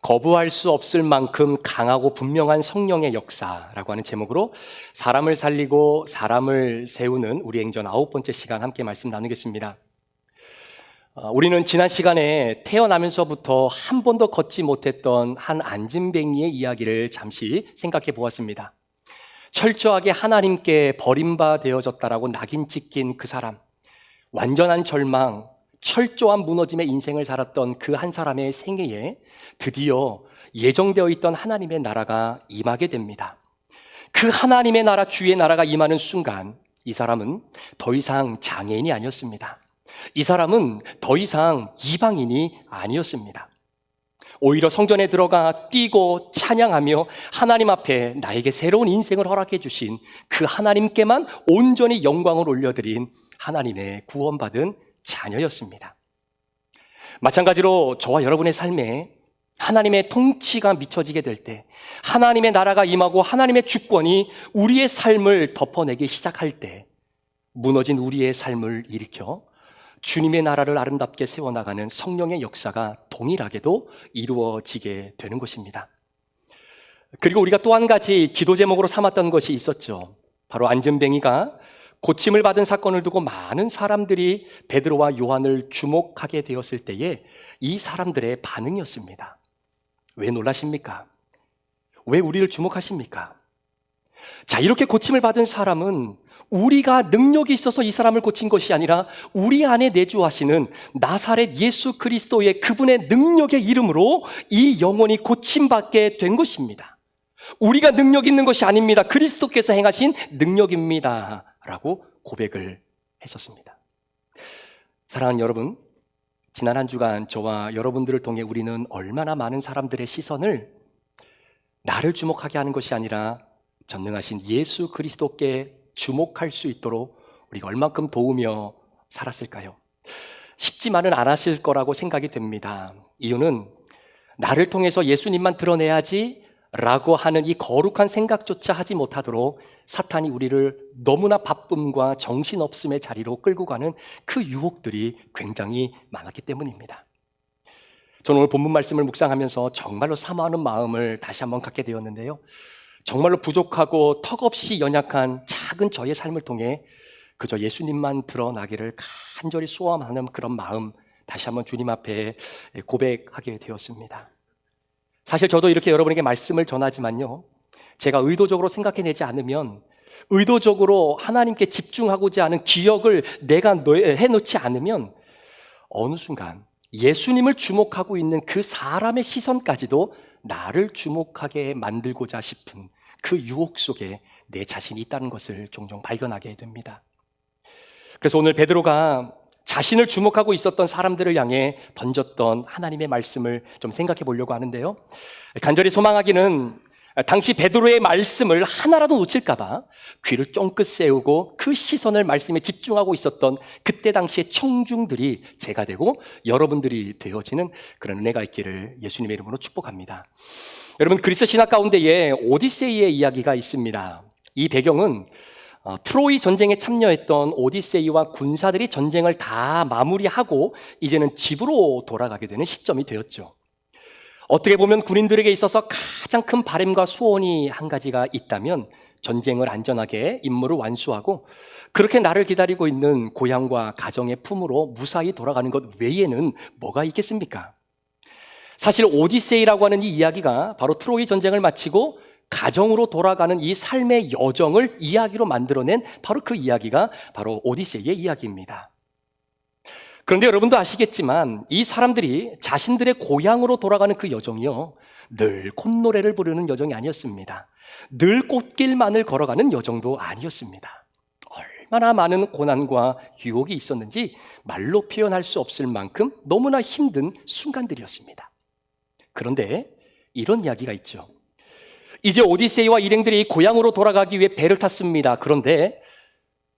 거부할 수 없을 만큼 강하고 분명한 성령의 역사라고 하는 제목으로 사람을 살리고 사람을 세우는 우리 행전 9번째 시간 함께 말씀 나누겠습니다. 우리는 지난 시간에 태어나면서부터 한 번도 걷지 못했던 한 안진뱅이의 이야기를 잠시 생각해 보았습니다. 철저하게 하나님께 버림바 되어졌다라고 낙인 찍힌 그 사람, 완전한 절망, 철저한 무너짐의 인생을 살았던 그 한 사람의 생애에 드디어 예정되어 있던 하나님의 나라가 임하게 됩니다. 그 하나님의 나라, 주의 나라가 임하는 순간 이 사람은 더 이상 장애인이 아니었습니다. 이 사람은 더 이상 이방인이 아니었습니다. 오히려 성전에 들어가 뛰고 찬양하며 하나님 앞에 나에게 새로운 인생을 허락해 주신 그 하나님께만 온전히 영광을 올려드린 하나님의 구원받은 자녀였습니다. 마찬가지로 저와 여러분의 삶에 하나님의 통치가 미쳐지게 될 때, 하나님의 나라가 임하고 하나님의 주권이 우리의 삶을 덮어내기 시작할 때, 무너진 우리의 삶을 일으켜 주님의 나라를 아름답게 세워나가는 성령의 역사가 동일하게도 이루어지게 되는 것입니다. 그리고 우리가 또 한 가지 기도 제목으로 삼았던 것이 있었죠. 바로 안진뱅이가 고침을 받은 사건을 두고 많은 사람들이 베드로와 요한을 주목하게 되었을 때에 이 사람들의 반응이었습니다. 왜 놀라십니까? 왜 우리를 주목하십니까? 자, 이렇게 고침을 받은 사람은 우리가 능력이 있어서 이 사람을 고친 것이 아니라 우리 안에 내주하시는 나사렛 예수 그리스도의 그분의 능력의 이름으로 이 영혼이 고침받게 된 것입니다. 우리가 능력 있는 것이 아닙니다. 그리스도께서 행하신 능력입니다. 라고 고백을 했었습니다. 사랑하는 여러분, 지난 한 주간 저와 여러분들을 통해 우리는 얼마나 많은 사람들의 시선을 나를 주목하게 하는 것이 아니라 전능하신 예수 그리스도께 주목할 수 있도록 우리가 얼만큼 도우며 살았을까요? 쉽지만은 않았을 거라고 생각이 됩니다. 이유는 나를 통해서 예수님만 드러내야지 라고 하는 이 거룩한 생각조차 하지 못하도록 사탄이 우리를 너무나 바쁨과 정신없음의 자리로 끌고 가는 그 유혹들이 굉장히 많았기 때문입니다. 저는 오늘 본문 말씀을 묵상하면서 정말로 사모하는 마음을 다시 한번 갖게 되었는데요. 정말로 부족하고 턱없이 연약한 작은 저의 삶을 통해 그저 예수님만 드러나기를 간절히 소원하는 그런 마음 다시 한번 주님 앞에 고백하게 되었습니다. 사실 저도 이렇게 여러분에게 말씀을 전하지만요, 제가 의도적으로 생각해내지 않으면, 의도적으로 하나님께 집중하고자 하는 기억을 내가 해놓지 않으면 어느 순간 예수님을 주목하고 있는 그 사람의 시선까지도 나를 주목하게 만들고자 싶은 그 유혹 속에 내 자신이 있다는 것을 종종 발견하게 됩니다. 그래서 오늘 베드로가 자신을 주목하고 있었던 사람들을 향해 던졌던 하나님의 말씀을 좀 생각해 보려고 하는데요. 간절히 소망하기는 당시 베드로의 말씀을 하나라도 놓칠까 봐 귀를 쫑긋 세우고 그 시선을 말씀에 집중하고 있었던 그때 당시의 청중들이 제가 되고 여러분들이 되어지는 그런 은혜가 있기를 예수님의 이름으로 축복합니다. 여러분, 그리스 신화 가운데에 오디세이의 이야기가 있습니다. 이 배경은 트로이 전쟁에 참여했던 오디세이와 군사들이 전쟁을 다 마무리하고 이제는 집으로 돌아가게 되는 시점이 되었죠. 어떻게 보면 군인들에게 있어서 가장 큰 바람과 소원이 한 가지가 있다면 전쟁을 안전하게 임무를 완수하고 그렇게 나를 기다리고 있는 고향과 가정의 품으로 무사히 돌아가는 것 외에는 뭐가 있겠습니까? 사실 오디세이라고 하는 이 이야기가 바로 트로이 전쟁을 마치고 가정으로 돌아가는 이 삶의 여정을 이야기로 만들어낸 바로 그 이야기가 바로 오디세이의 이야기입니다. 그런데 여러분도 아시겠지만 이 사람들이 자신들의 고향으로 돌아가는 그 여정이요, 늘 콧노래를 부르는 여정이 아니었습니다. 늘 꽃길만을 걸어가는 여정도 아니었습니다. 얼마나 많은 고난과 유혹이 있었는지 말로 표현할 수 없을 만큼 너무나 힘든 순간들이었습니다. 그런데 이런 이야기가 있죠. 이제 오디세이와 일행들이 고향으로 돌아가기 위해 배를 탔습니다. 그런데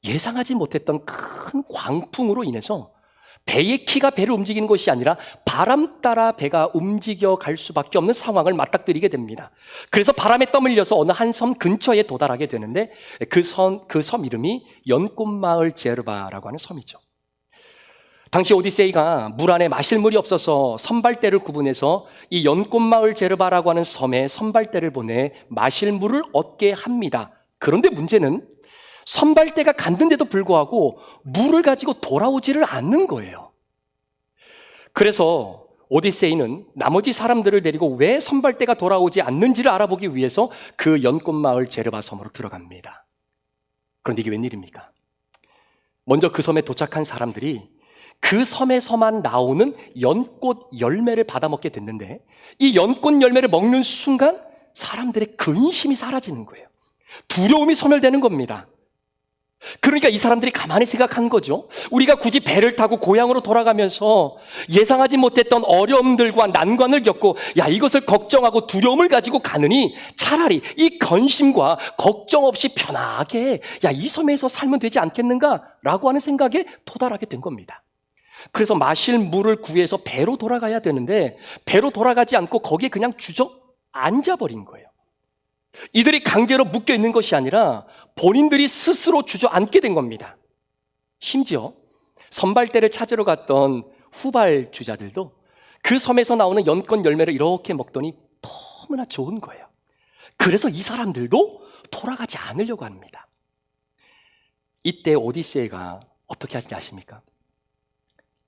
예상하지 못했던 큰 광풍으로 인해서 배의 키가 배를 움직이는 것이 아니라 바람 따라 배가 움직여 갈 수밖에 없는 상황을 맞닥뜨리게 됩니다. 그래서 바람에 떠밀려서 어느 한 섬 근처에 도달하게 되는데 그 섬 이름이 연꽃마을 제르바라고 하는 섬이죠. 당시 오디세이가 물 안에 마실 물이 없어서 선발대를 구분해서 이 연꽃마을 제르바라고 하는 섬에 선발대를 보내 마실 물을 얻게 합니다. 그런데 문제는 선발대가 갔는데도 불구하고 물을 가지고 돌아오지를 않는 거예요. 그래서 오디세이는 나머지 사람들을 데리고 왜 선발대가 돌아오지 않는지를 알아보기 위해서 그 연꽃마을 제르바 섬으로 들어갑니다. 그런데 이게 웬일입니까? 먼저 그 섬에 도착한 사람들이 그 섬에서만 나오는 연꽃 열매를 받아먹게 됐는데, 이 연꽃 열매를 먹는 순간 사람들의 근심이 사라지는 거예요. 두려움이 소멸되는 겁니다. 그러니까 이 사람들이 가만히 생각한 거죠. 우리가 굳이 배를 타고 고향으로 돌아가면서 예상하지 못했던 어려움들과 난관을 겪고 이것을 걱정하고 두려움을 가지고 가느니 차라리 이 근심과 걱정 없이 편하게 이 섬에서 살면 되지 않겠는가라고 하는 생각에 도달하게 된 겁니다. 그래서 마실 물을 구해서 배로 돌아가야 되는데 배로 돌아가지 않고 거기에 그냥 주저앉아버린 거예요. 이들이 강제로 묶여 있는 것이 아니라 본인들이 스스로 주저앉게 된 겁니다. 심지어 선발대를 찾으러 갔던 후발 주자들도 그 섬에서 나오는 연꽃 열매를 이렇게 먹더니 너무나 좋은 거예요. 그래서 이 사람들도 돌아가지 않으려고 합니다. 이때 오디세이가 어떻게 하시는지 아십니까?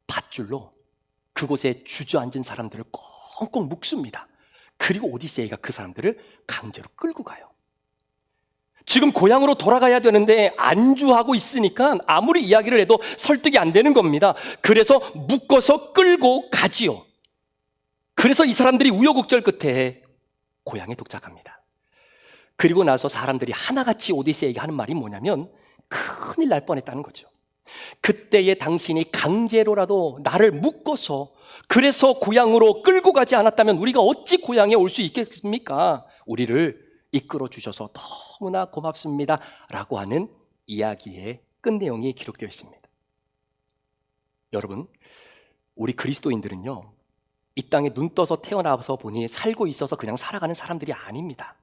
밧줄로 그곳에 주저앉은 사람들을 꽁꽁 묶습니다. 그리고 오디세이가 그 사람들을 강제로 끌고 가요. 지금 고향으로 돌아가야 되는데 안주하고 있으니까 아무리 이야기를 해도 설득이 안 되는 겁니다. 그래서 묶어서 끌고 가지요. 그래서 이 사람들이 우여곡절 끝에 고향에 도착합니다. 그리고 나서 사람들이 하나같이 오디세이에게 하는 말이 뭐냐면 큰일 날 뻔했다는 거죠. 그때에 당신이 강제로라도 나를 묶어서 그래서 고향으로 끌고 가지 않았다면 우리가 어찌 고향에 올 수 있겠습니까? 우리를 이끌어 주셔서 너무나 고맙습니다 라고 하는 이야기의 끝내용이 기록되어 있습니다. 여러분, 우리 그리스도인들은요, 이 땅에 눈 떠서 태어나서 보니 살고 있어서 그냥 살아가는 사람들이 아닙니다.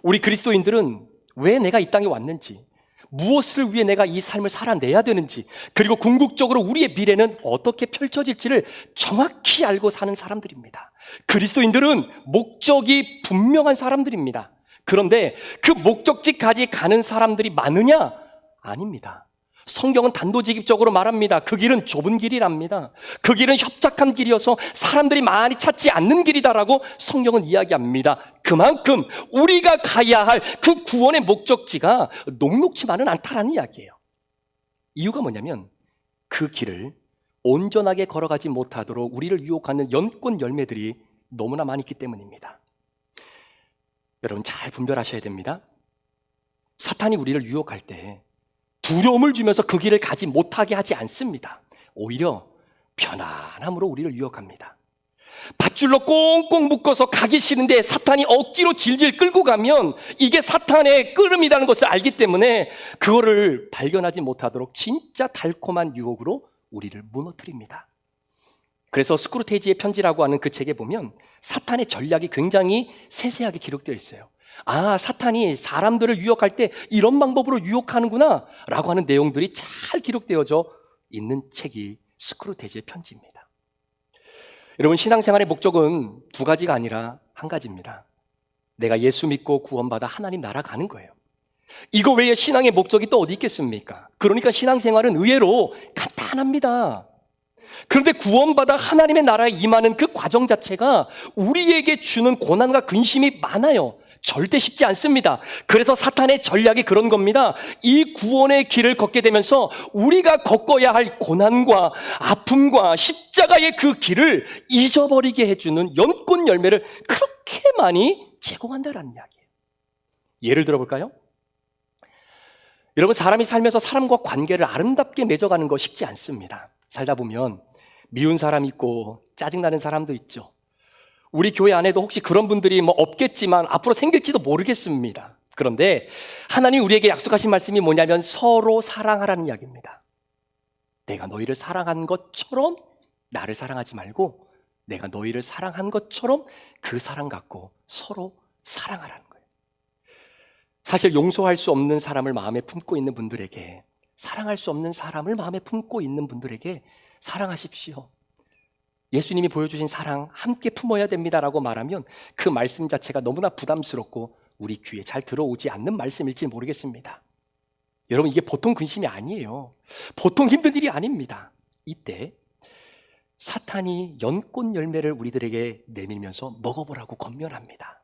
우리 그리스도인들은 왜 내가 이 땅에 왔는지, 무엇을 위해 내가 이 삶을 살아내야 되는지, 그리고 궁극적으로 우리의 미래는 어떻게 펼쳐질지를 정확히 알고 사는 사람들입니다. 그리스도인들은 목적이 분명한 사람들입니다. 그런데 그 목적지까지 가는 사람들이 많으냐? 아닙니다. 성경은 단도직입적으로 말합니다. 그 길은 좁은 길이랍니다. 그 길은 협착한 길이어서 사람들이 많이 찾지 않는 길이다라고 성경은 이야기합니다. 그만큼 우리가 가야 할 그 구원의 목적지가 녹록지만은 않다라는 이야기예요. 이유가 뭐냐면 그 길을 온전하게 걸어가지 못하도록 우리를 유혹하는 연꽃 열매들이 너무나 많이 있기 때문입니다. 여러분 잘 분별하셔야 됩니다. 사탄이 우리를 유혹할 때 두려움을 주면서 그 길을 가지 못하게 하지 않습니다. 오히려 편안함으로 우리를 유혹합니다. 밧줄로 꽁꽁 묶어서 가기 싫은데 사탄이 억지로 질질 끌고 가면 이게 사탄의 끌음이라는 것을 알기 때문에 그거를 발견하지 못하도록 진짜 달콤한 유혹으로 우리를 무너뜨립니다. 그래서 스크루테이지의 편지라고 하는 그 책에 보면 사탄의 전략이 굉장히 세세하게 기록되어 있어요. 사탄이 사람들을 유혹할 때 이런 방법으로 유혹하는구나 라고 하는 내용들이 잘 기록되어져 있는 책이 스크루테이지의 편지입니다. 여러분, 신앙생활의 목적은 두 가지가 아니라 한 가지입니다. 내가 예수 믿고 구원받아 하나님 나라 가는 거예요. 이거 외에 신앙의 목적이 또 어디 있겠습니까? 그러니까 신앙생활은 의외로 간단합니다. 그런데 구원받아 하나님의 나라에 임하는 그 과정 자체가 우리에게 주는 고난과 근심이 많아요. 절대 쉽지 않습니다. 그래서 사탄의 전략이 그런 겁니다. 이 구원의 길을 걷게 되면서 우리가 겪어야 할 고난과 아픔과 십자가의 그 길을 잊어버리게 해주는 연꽃 열매를 그렇게 많이 제공한다는 이야기예요. 예를 들어볼까요? 여러분, 사람이 살면서 사람과 관계를 아름답게 맺어가는 거 쉽지 않습니다. 살다 보면 미운 사람 있고 짜증나는 사람도 있죠. 우리 교회 안에도 혹시 그런 분들이 없겠지만 앞으로 생길지도 모르겠습니다. 그런데 하나님이 우리에게 약속하신 말씀이 뭐냐면 서로 사랑하라는 이야기입니다. 내가 너희를 사랑한 것처럼 나를 사랑하지 말고 내가 너희를 사랑한 것처럼 그 사랑 갖고 서로 사랑하라는 거예요. 사실 용서할 수 없는 사람을 마음에 품고 있는 분들에게, 사랑할 수 없는 사람을 마음에 품고 있는 분들에게 사랑하십시오. 예수님이 보여주신 사랑 함께 품어야 됩니다라고 말하면 그 말씀 자체가 너무나 부담스럽고 우리 귀에 잘 들어오지 않는 말씀일지 모르겠습니다. 여러분, 이게 보통 근심이 아니에요. 보통 힘든 일이 아닙니다. 이때 사탄이 연꽃 열매를 우리들에게 내밀면서 먹어보라고 권면합니다.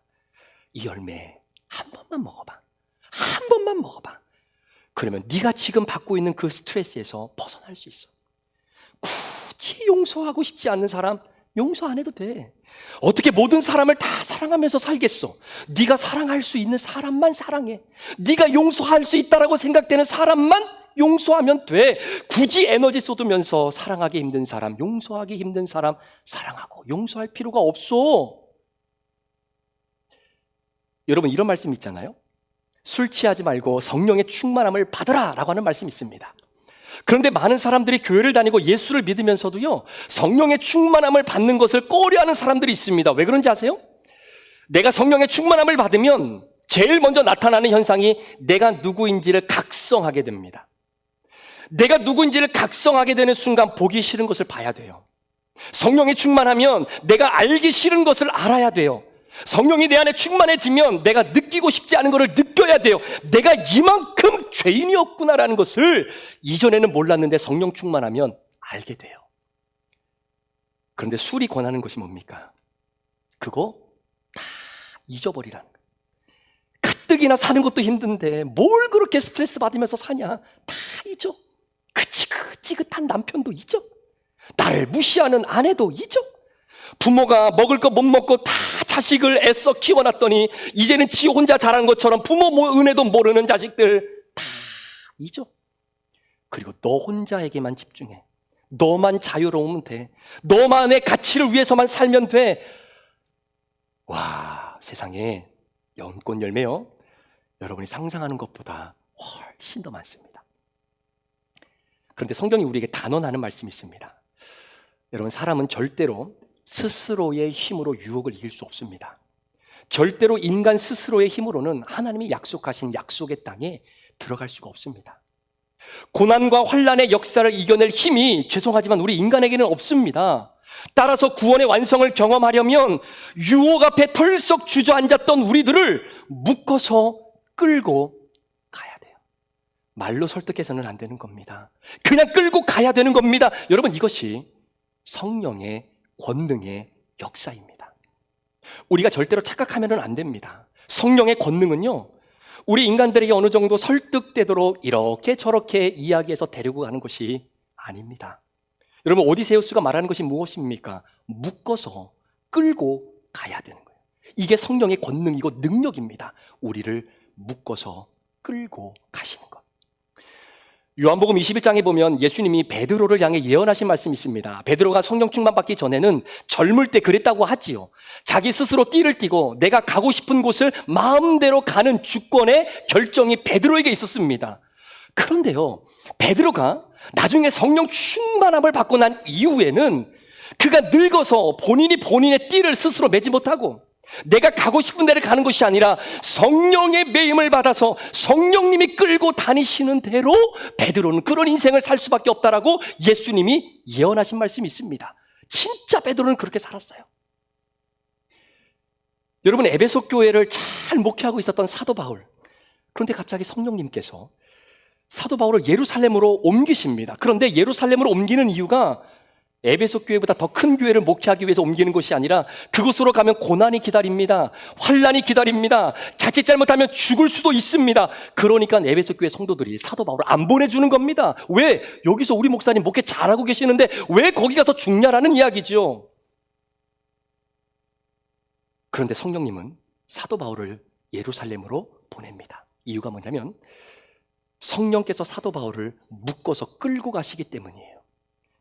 이 열매 한 번만 먹어봐. 한 번만 먹어봐. 그러면 네가 지금 받고 있는 그 스트레스에서 벗어날 수 있어. 굳이 용서하고 싶지 않는 사람 용서 안 해도 돼. 어떻게 모든 사람을 다 사랑하면서 살겠어? 네가 사랑할 수 있는 사람만 사랑해. 네가 용서할 수 있다라고 생각되는 사람만 용서하면 돼. 굳이 에너지 쏟으면서 사랑하기 힘든 사람, 용서하기 힘든 사람 사랑하고 용서할 필요가 없어. 여러분, 이런 말씀 있잖아요. 술 취하지 말고 성령의 충만함을 받으라 라고 하는 말씀이 있습니다. 그런데 많은 사람들이 교회를 다니고 예수를 믿으면서도요, 성령의 충만함을 받는 것을 꺼려하는 사람들이 있습니다. 왜 그런지 아세요? 내가 성령의 충만함을 받으면 제일 먼저 나타나는 현상이 내가 누구인지를 각성하게 됩니다. 내가 누구인지를 각성하게 되는 순간 보기 싫은 것을 봐야 돼요. 성령이 충만하면 내가 알기 싫은 것을 알아야 돼요. 성령이 내 안에 충만해지면 내가 느끼고 싶지 않은 것을 느껴야 돼요. 내가 이만큼 죄인이었구나라는 것을 이전에는 몰랐는데 성령 충만하면 알게 돼요. 그런데 술이 권하는 것이 뭡니까? 그거 다 잊어버리라는 거예요. 가뜩이나 사는 것도 힘든데 뭘 그렇게 스트레스 받으면서 사냐? 다 잊어. 그 지긋지긋한 남편도 잊어. 나를 무시하는 아내도 잊어. 부모가 먹을 거 못 먹고 다 자식을 애써 키워놨더니 이제는 지 혼자 자란 것처럼 부모 은혜도 모르는 자식들 다 잊어. 그리고 너 혼자에게만 집중해. 너만 자유로우면 돼. 너만의 가치를 위해서만 살면 돼. 와, 세상에 연꽃 열매요, 여러분이 상상하는 것보다 훨씬 더 많습니다. 그런데 성경이 우리에게 단언하는 말씀이 있습니다. 여러분, 사람은 절대로 스스로의 힘으로 유혹을 이길 수 없습니다. 절대로 인간 스스로의 힘으로는 하나님이 약속하신 약속의 땅에 들어갈 수가 없습니다. 고난과 환난의 역사를 이겨낼 힘이 죄송하지만 우리 인간에게는 없습니다. 따라서 구원의 완성을 경험하려면 유혹 앞에 털썩 주저앉았던 우리들을 묶어서 끌고 가야 돼요. 말로 설득해서는 안 되는 겁니다. 그냥 끌고 가야 되는 겁니다. 여러분, 이것이 성령의 권능의 역사입니다. 우리가 절대로 착각하면 안 됩니다. 성령의 권능은요, 우리 인간들에게 어느 정도 설득되도록 이렇게 저렇게 이야기해서 데리고 가는 것이 아닙니다. 여러분, 오디세우스가 말하는 것이 무엇입니까? 묶어서 끌고 가야 되는 거예요. 이게 성령의 권능이고 능력입니다. 우리를 묶어서 끌고 가시는 것. 요한복음 21장에 보면 예수님이 베드로를 향해 예언하신 말씀이 있습니다. 베드로가 성령 충만 받기 전에는 젊을 때 그랬다고 하지요. 자기 스스로 띠를 띠고 내가 가고 싶은 곳을 마음대로 가는 주권의 결정이 베드로에게 있었습니다. 그런데요, 베드로가 나중에 성령 충만함을 받고 난 이후에는 그가 늙어서 본인이 본인의 띠를 스스로 매지 못하고 내가 가고 싶은 데를 가는 것이 아니라 성령의 매임을 받아서 성령님이 끌고 다니시는 대로 베드로는 그런 인생을 살 수밖에 없다라고 예수님이 예언하신 말씀이 있습니다. 진짜 베드로는 그렇게 살았어요. 여러분, 에베소 교회를 잘 목회하고 있었던 사도 바울, 그런데 갑자기 성령님께서 사도 바울을 예루살렘으로 옮기십니다. 그런데 예루살렘으로 옮기는 이유가 에베소 교회보다 더 큰 교회를 목회하기 위해서 옮기는 것이 아니라 그곳으로 가면 고난이 기다립니다. 환난이 기다립니다. 자칫 잘못하면 죽을 수도 있습니다. 그러니까 에베소 교회 성도들이 사도 바울을 안 보내주는 겁니다. 왜? 여기서 우리 목사님 목회 잘하고 계시는데 왜 거기 가서 죽냐라는 이야기죠. 그런데 성령님은 사도 바울을 예루살렘으로 보냅니다. 이유가 뭐냐면 성령께서 사도 바울을 묶어서 끌고 가시기 때문이에요.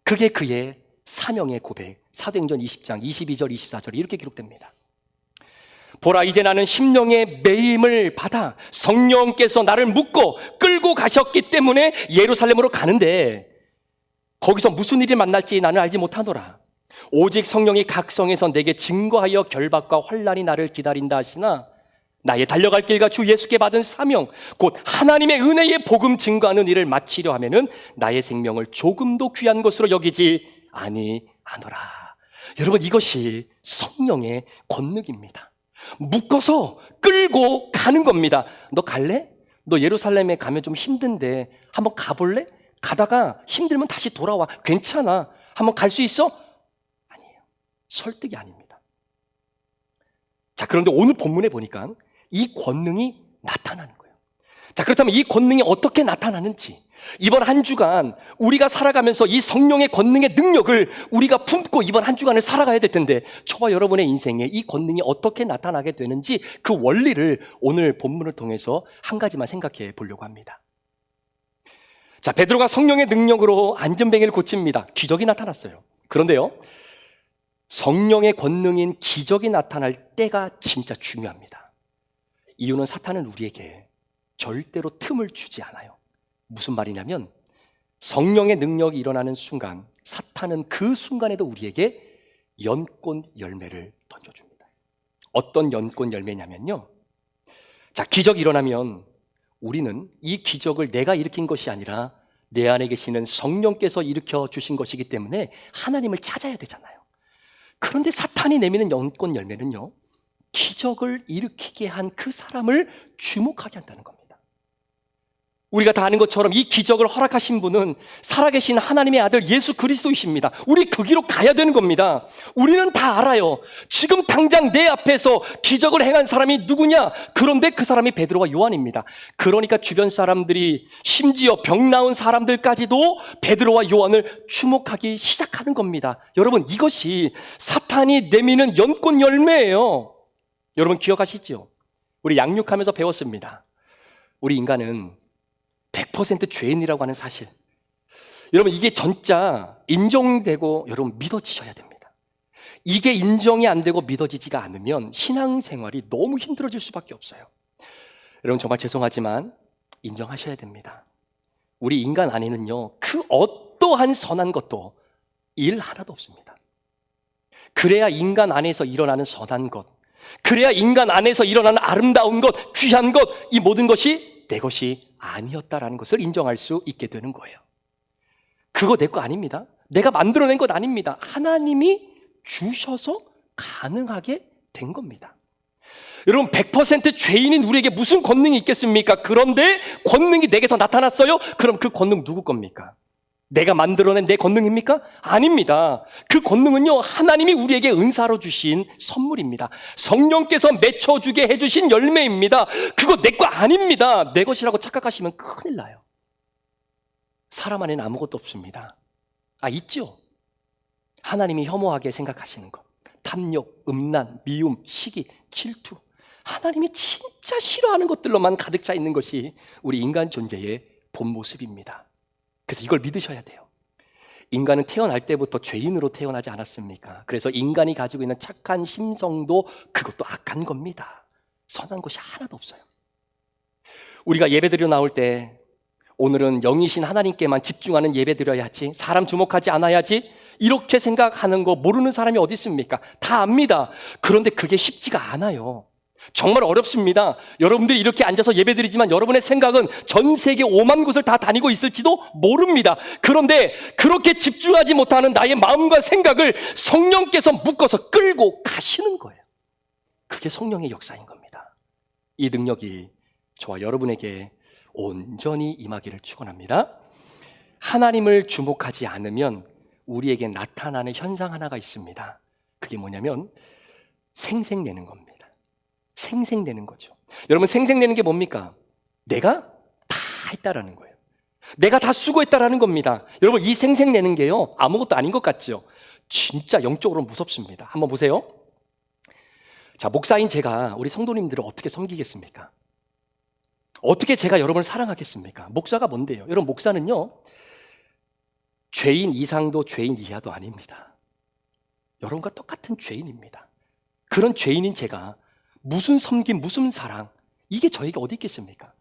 그게 그의 사명의 고백, 사도행전 20장 22절 24절에 이렇게 기록됩니다. 보라, 이제 나는 심령의 매임을 받아 성령께서 나를 묶고 끌고 가셨기 때문에 예루살렘으로 가는데 거기서 무슨 일이 만날지 나는 알지 못하노라. 오직 성령이 각성해서 내게 증거하여 결박과 환난이 나를 기다린다 하시나 나의 달려갈 길과 주 예수께 받은 사명, 곧 하나님의 은혜의 복음 증거하는 일을 마치려 하면은 나의 생명을 조금도 귀한 것으로 여기지 아니하노라. 여러분, 이것이 성령의 권능입니다. 묶어서 끌고 가는 겁니다. 너 갈래? 너 예루살렘에 가면 좀 힘든데 한번 가볼래? 가다가 힘들면 다시 돌아와. 괜찮아. 한번 갈 수 있어? 아니에요. 설득이 아닙니다. 자, 그런데 오늘 본문에 보니까 이 권능이 나타나는 거예요. 자, 그렇다면 이 권능이 어떻게 나타나는지, 이번 한 주간 우리가 살아가면서 이 성령의 권능의 능력을 우리가 품고 이번 한 주간을 살아가야 될 텐데, 저와 여러분의 인생에 이 권능이 어떻게 나타나게 되는지 그 원리를 오늘 본문을 통해서 한 가지만 생각해 보려고 합니다. 자, 베드로가 성령의 능력으로 안전뱅이를 고칩니다. 기적이 나타났어요. 그런데요, 성령의 권능인 기적이 나타날 때가 진짜 중요합니다. 이유는 사탄은 우리에게 절대로 틈을 주지 않아요. 무슨 말이냐면, 성령의 능력이 일어나는 순간 사탄은 그 순간에도 우리에게 연꽃 열매를 던져줍니다. 어떤 연꽃 열매냐면요, 자, 기적이 일어나면 우리는 이 기적을 내가 일으킨 것이 아니라 내 안에 계시는 성령께서 일으켜 주신 것이기 때문에 하나님을 찾아야 되잖아요. 그런데 사탄이 내미는 연꽃 열매는요, 기적을 일으키게 한 그 사람을 주목하게 한다는 겁니다. 우리가 다 아는 것처럼 이 기적을 허락하신 분은 살아계신 하나님의 아들 예수 그리스도이십니다. 우리 그 길로 가야 되는 겁니다. 우리는 다 알아요. 지금 당장 내 앞에서 기적을 행한 사람이 누구냐? 그런데 그 사람이 베드로와 요한입니다. 그러니까 주변 사람들이, 심지어 병 나은 사람들까지도 베드로와 요한을 주목하기 시작하는 겁니다. 여러분, 이것이 사탄이 내미는 연꽃 열매예요. 여러분 기억하시죠? 우리 양육하면서 배웠습니다. 우리 인간은 100% 죄인이라고 하는 사실. 여러분, 이게 진짜 인정되고 여러분 믿어지셔야 됩니다. 이게 인정이 안 되고 믿어지지가 않으면 신앙생활이 너무 힘들어질 수밖에 없어요. 여러분, 정말 죄송하지만 인정하셔야 됩니다. 우리 인간 안에는요, 그 어떠한 선한 것도 일 하나도 없습니다. 그래야 인간 안에서 일어나는 선한 것, 그래야 인간 안에서 일어나는 아름다운 것, 귀한 것, 이 모든 것이 내 것이 아니었다라는 것을 인정할 수 있게 되는 거예요. 그거 내 거 아닙니다. 내가 만들어낸 것 아닙니다. 하나님이 주셔서 가능하게 된 겁니다. 여러분, 100% 죄인인 우리에게 무슨 권능이 있겠습니까? 그런데 권능이 내게서 나타났어요? 그럼 그 권능 누구 겁니까? 내가 만들어낸 내 권능입니까? 아닙니다. 그 권능은요, 하나님이 우리에게 은사로 주신 선물입니다. 성령께서 맺혀주게 해주신 열매입니다. 그거 내 거 아닙니다. 내 것이라고 착각하시면 큰일 나요. 사람 안에는 아무것도 없습니다. 있죠? 하나님이 혐오하게 생각하시는 것, 탐욕, 음란, 미움, 시기, 질투, 하나님이 진짜 싫어하는 것들로만 가득 차 있는 것이 우리 인간 존재의 본 모습입니다. 그래서 이걸 믿으셔야 돼요. 인간은 태어날 때부터 죄인으로 태어나지 않았습니까? 그래서 인간이 가지고 있는 착한 심성도 그것도 악한 겁니다. 선한 것이 하나도 없어요. 우리가 예배드리러 나올 때 오늘은 영이신 하나님께만 집중하는 예배드려야지, 사람 주목하지 않아야지, 이렇게 생각하는 거 모르는 사람이 어디 있습니까? 다 압니다. 그런데 그게 쉽지가 않아요. 정말 어렵습니다. 여러분들이 이렇게 앉아서 예배드리지만 여러분의 생각은 전 세계 5만 곳을 다 다니고 있을지도 모릅니다. 그런데 그렇게 집중하지 못하는 나의 마음과 생각을 성령께서 묶어서 끌고 가시는 거예요. 그게 성령의 역사인 겁니다. 이 능력이 저와 여러분에게 온전히 임하기를 축원합니다. 하나님을 주목하지 않으면 우리에게 나타나는 현상 하나가 있습니다. 그게 뭐냐면 생색내는 겁니다. 생색내는 거죠. 여러분, 생색내는 게 뭡니까? 내가 다 했다라는 거예요. 내가 다 수고했다라는 겁니다. 여러분, 이 생색내는 게요, 아무것도 아닌 것 같죠? 진짜 영적으로 무섭습니다. 한번 보세요. 자, 목사인 제가 우리 성도님들을 어떻게 섬기겠습니까? 어떻게 제가 여러분을 사랑하겠습니까? 목사가 뭔데요? 여러분, 목사는요, 죄인 이상도 죄인 이하도 아닙니다. 여러분과 똑같은 죄인입니다. 그런 죄인인 제가 무슨 섬김, 무슨 사랑, 이게 저에게 어디 있겠습니까?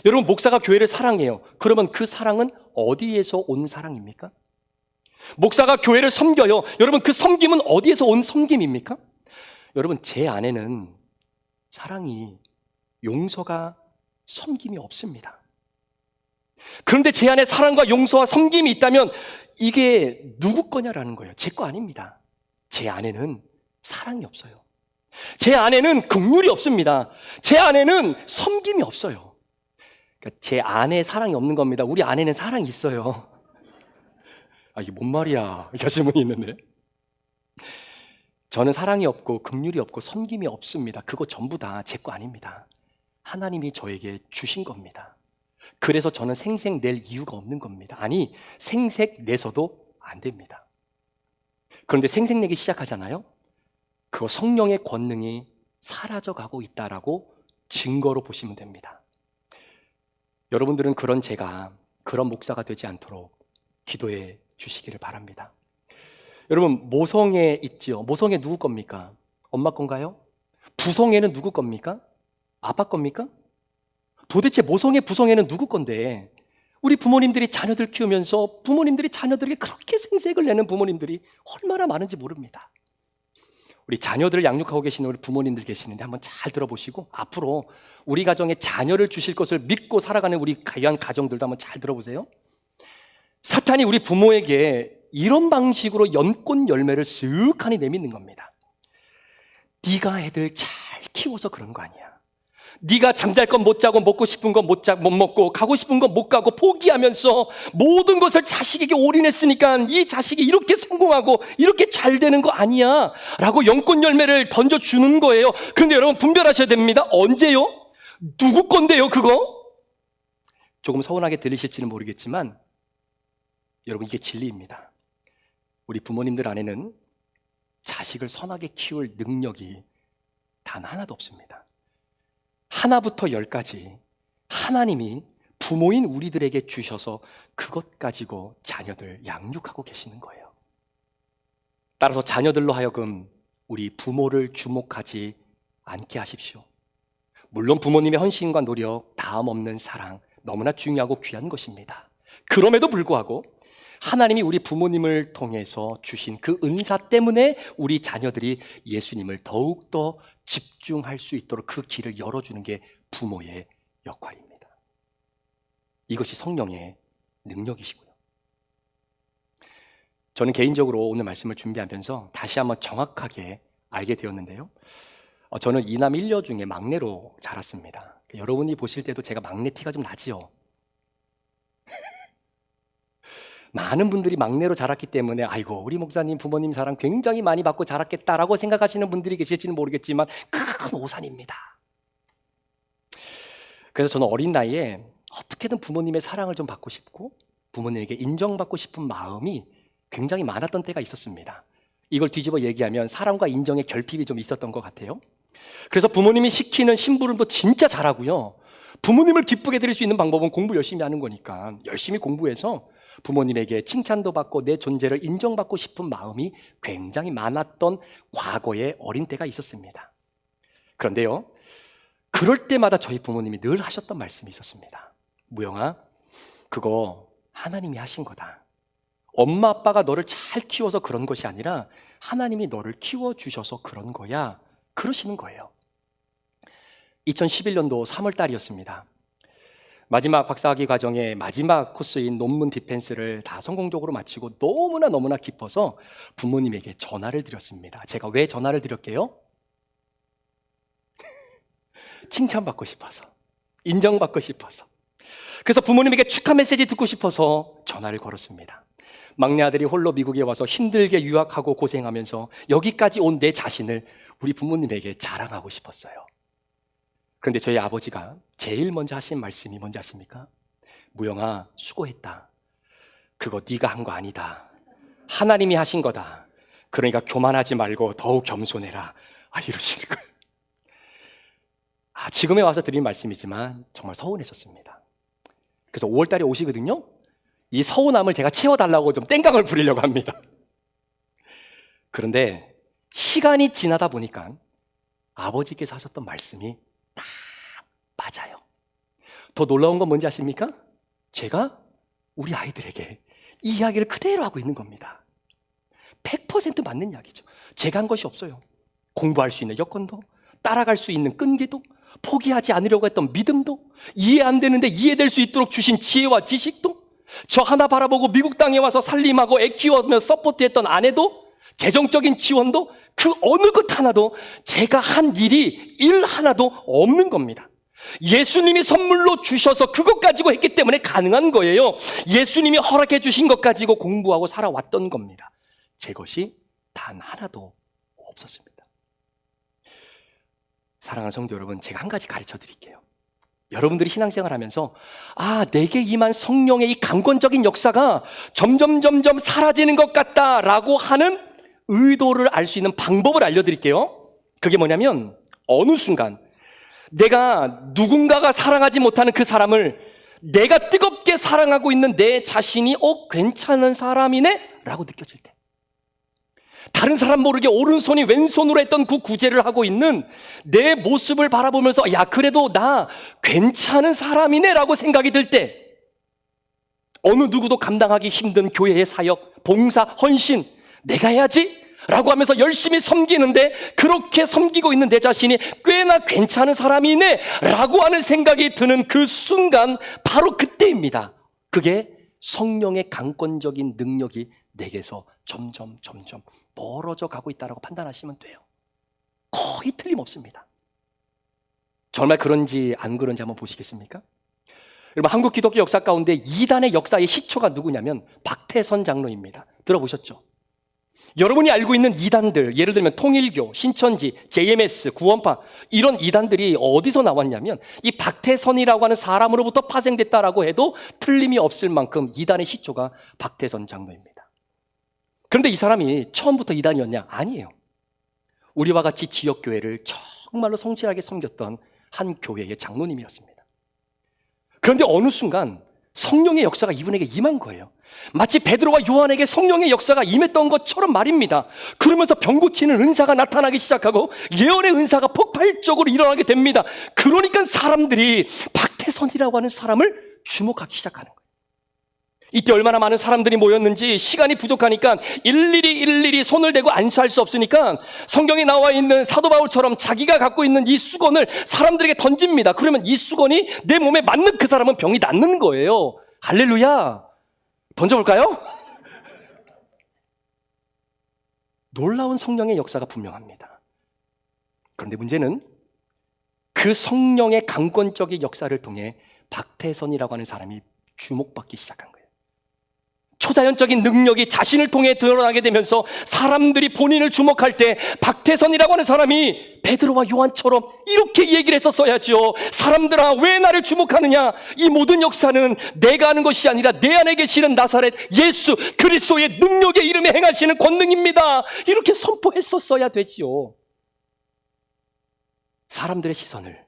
여러분, 목사가 교회를 사랑해요. 그러면 그 사랑은 어디에서 온 사랑입니까? 목사가 교회를 섬겨요. 여러분, 그 섬김은 어디에서 온 섬김입니까? 여러분, 제 안에는 사랑이 용서가 섬김이 없습니다. 그런데 제 안에 사랑과 용서와 섬김이 있다면 이게 누구 거냐라는 거예요. 제 거 아닙니다. 제 안에는 사랑이 없어요. 제 안에는 긍휼이 없습니다. 제 안에는 섬김이 없어요. 그러니까 제 안에 사랑이 없는 겁니다. 우리 안에는 사랑이 있어요. 이게 뭔 말이야? 이렇게 하시는 분이 있는데, 저는 사랑이 없고 긍휼이 없고 섬김이 없습니다. 그거 전부 다 제 거 아닙니다. 하나님이 저에게 주신 겁니다. 그래서 저는 생색 낼 이유가 없는 겁니다. 아니, 생색 내서도 안 됩니다. 그런데 생색 내기 시작하잖아요. 그거 성령의 권능이 사라져가고 있다라고 증거로 보시면 됩니다. 여러분들은 그런 제가 그런 목사가 되지 않도록 기도해 주시기를 바랍니다. 여러분, 모성애 있지요? 모성애 누구 겁니까? 엄마 건가요? 부성애는 누구 겁니까? 아빠 겁니까? 도대체 모성애, 부성애는 누구 건데 우리 부모님들이 자녀들 키우면서 부모님들이 자녀들에게 그렇게 생색을 내는 부모님들이 얼마나 많은지 모릅니다. 우리 자녀들을 양육하고 계시는 우리 부모님들 계시는데 한번 잘 들어보시고 앞으로 우리 가정에 자녀를 주실 것을 믿고 살아가는 우리 귀한 가정들도 한번 잘 들어보세요. 사탄이 우리 부모에게 이런 방식으로 연꽃 열매를 쓱하니 내미는 겁니다. 네가 애들 잘 키워서 그런 거 아니야. 네가 잠잘 건 못 자고 먹고 싶은 건 못 먹고 가고 싶은 건 못 가고 포기하면서 모든 것을 자식에게 올인했으니까 이 자식이 이렇게 성공하고 이렇게 잘 되는 거 아니야 라고 연꽃 열매를 던져주는 거예요. 그런데 여러분 분별하셔야 됩니다. 언제요? 누구 건데요 그거? 조금 서운하게 들리실지는 모르겠지만 여러분 이게 진리입니다. 우리 부모님들 안에는 자식을 선하게 키울 능력이 단 하나도 없습니다. 하나부터 열까지 하나님이 부모인 우리들에게 주셔서 그것 가지고 자녀들 양육하고 계시는 거예요. 따라서 자녀들로 하여금 우리 부모를 주목하지 않게 하십시오. 물론 부모님의 헌신과 노력, 다음 없는 사랑 너무나 중요하고 귀한 것입니다. 그럼에도 불구하고 하나님이 우리 부모님을 통해서 주신 그 은사 때문에 우리 자녀들이 예수님을 더욱더 집중할 수 있도록 그 길을 열어주는 게 부모의 역할입니다. 이것이 성령의 능력이시고요. 저는 개인적으로 오늘 말씀을 준비하면서 다시 한번 정확하게 알게 되었는데요. 저는 이남 일녀 중에 막내로 자랐습니다. 여러분이 보실 때도 제가 막내 티가 좀 나지요. 많은 분들이 막내로 자랐기 때문에 아이고 우리 목사님 부모님 사랑 굉장히 많이 받고 자랐겠다라고 생각하시는 분들이 계실지는 모르겠지만 큰 오산입니다. 그래서 저는 어린 나이에 어떻게든 부모님의 사랑을 좀 받고 싶고 부모님에게 인정받고 싶은 마음이 굉장히 많았던 때가 있었습니다. 이걸 뒤집어 얘기하면 사랑과 인정의 결핍이 좀 있었던 것 같아요. 그래서 부모님이 시키는 심부름도 진짜 잘하고요. 부모님을 기쁘게 드릴 수 있는 방법은 공부 열심히 하는 거니까 열심히 공부해서 부모님에게 칭찬도 받고 내 존재를 인정받고 싶은 마음이 굉장히 많았던 과거의 어린 때가 있었습니다. 그런데요, 그럴 때마다 저희 부모님이 늘 하셨던 말씀이 있었습니다. 무영아, 그거 하나님이 하신 거다. 엄마 아빠가 너를 잘 키워서 그런 것이 아니라 하나님이 너를 키워주셔서 그런 거야. 그러시는 거예요. 2011년도 3월 달이었습니다. 마지막 박사학위 과정의 마지막 코스인 논문 디펜스를 다 성공적으로 마치고 너무나 기뻐서 부모님에게 전화를 드렸습니다. 제가 왜 전화를 드렸게요? 칭찬받고 싶어서, 인정받고 싶어서. 그래서 부모님에게 축하 메시지 듣고 싶어서 전화를 걸었습니다. 막내 아들이 홀로 미국에 와서 힘들게 유학하고 고생하면서 여기까지 온 내 자신을 우리 부모님에게 자랑하고 싶었어요. 그런데 저희 아버지가 제일 먼저 하신 말씀이 뭔지 아십니까? 무영아, 수고했다. 그거 네가 한 거 아니다. 하나님이 하신 거다. 그러니까 교만하지 말고 더욱 겸손해라. 이러시는 거예요. 지금에 와서 드린 말씀이지만 정말 서운했었습니다. 그래서 5월 달에 오시거든요. 이 서운함을 제가 채워달라고 좀 땡깡을 부리려고 합니다. 그런데 시간이 지나다 보니까 아버지께서 하셨던 말씀이 딱 맞아요. 더 놀라운 건 뭔지 아십니까? 제가 우리 아이들에게 이 이야기를 그대로 하고 있는 겁니다. 100% 맞는 이야기죠. 제가 한 것이 없어요. 공부할 수 있는 여건도, 따라갈 수 있는 끈기도, 포기하지 않으려고 했던 믿음도, 이해 안 되는데 이해될 수 있도록 주신 지혜와 지식도, 저 하나 바라보고 미국 땅에 와서 살림하고 애 키워며 서포트했던 아내도, 재정적인 지원도, 그 어느 것 하나도 제가 한 일 하나도 없는 겁니다. 예수님이 선물로 주셔서 그것 가지고 했기 때문에 가능한 거예요. 예수님이 허락해 주신 것 가지고 공부하고 살아왔던 겁니다. 제 것이 단 하나도 없었습니다. 사랑하는 성도 여러분, 제가 한 가지 가르쳐 드릴게요. 여러분들이 신앙생활 하면서 내게 임한 성령의 이 강권적인 역사가 점점 사라지는 것 같다라고 하는 의도를 알 수 있는 방법을 알려드릴게요. 그게 뭐냐면, 어느 순간 내가 누군가가 사랑하지 못하는 그 사람을 내가 뜨겁게 사랑하고 있는 내 자신이 괜찮은 사람이네 라고 느껴질 때, 다른 사람 모르게 오른손이 왼손으로 했던 그 구제를 하고 있는 내 모습을 바라보면서 그래도 나 괜찮은 사람이네 라고 생각이 들 때, 어느 누구도 감당하기 힘든 교회의 사역, 봉사, 헌신 내가 해야지 라고 하면서 열심히 섬기는데, 그렇게 섬기고 있는 내 자신이 꽤나 괜찮은 사람이네 라고 하는 생각이 드는 그 순간, 바로 그때입니다. 그게 성령의 강권적인 능력이 내게서 점점 멀어져 가고 있다고 판단하시면 돼요. 거의 틀림없습니다. 정말 그런지 안 그런지 한번 보시겠습니까? 여러분, 한국 기독교 역사 가운데 이단의 역사의 시초가 누구냐면 박태선 장로입니다. 들어보셨죠? 여러분이 알고 있는 이단들, 예를 들면 통일교, 신천지, JMS, 구원파, 이런 이단들이 어디서 나왔냐면 이 박태선이라고 하는 사람으로부터 파생됐다라고 해도 틀림이 없을 만큼 이단의 시초가 박태선 장로입니다. 그런데 이 사람이 처음부터 이단이었냐? 아니에요. 우리와 같이 지역교회를 정말로 성실하게 섬겼던 한 교회의 장로님이었습니다. 그런데 어느 순간 성령의 역사가 이분에게 임한 거예요. 마치 베드로와 요한에게 성령의 역사가 임했던 것처럼 말입니다. 그러면서 병 고치는 은사가 나타나기 시작하고 예언의 은사가 폭발적으로 일어나게 됩니다. 그러니까 사람들이 박태선이라고 하는 사람을 주목하기 시작하는 거예요. 이때 얼마나 많은 사람들이 모였는지, 시간이 부족하니까 일일이 손을 대고 안수할 수 없으니까 성경에 나와 있는 사도 바울처럼 자기가 갖고 있는 이 수건을 사람들에게 던집니다. 그러면 이 수건이 내 몸에 맞는 그 사람은 병이 낫는 거예요. 할렐루야. 던져볼까요? 놀라운 성령의 역사가 분명합니다. 그런데 문제는 그 성령의 강권적인 역사를 통해 박태선이라고 하는 사람이 주목받기 시작한 거예요. 초자연적인 능력이 자신을 통해 드러나게 되면서 사람들이 본인을 주목할 때 박태선이라고 하는 사람이 베드로와 요한처럼 이렇게 얘기를 했었어야죠. 사람들아, 왜 나를 주목하느냐? 이 모든 역사는 내가 하는 것이 아니라 내 안에 계시는 나사렛 예수 그리스도의 능력의 이름에 행하시는 권능입니다. 이렇게 선포했었어야 되지요. 사람들의 시선을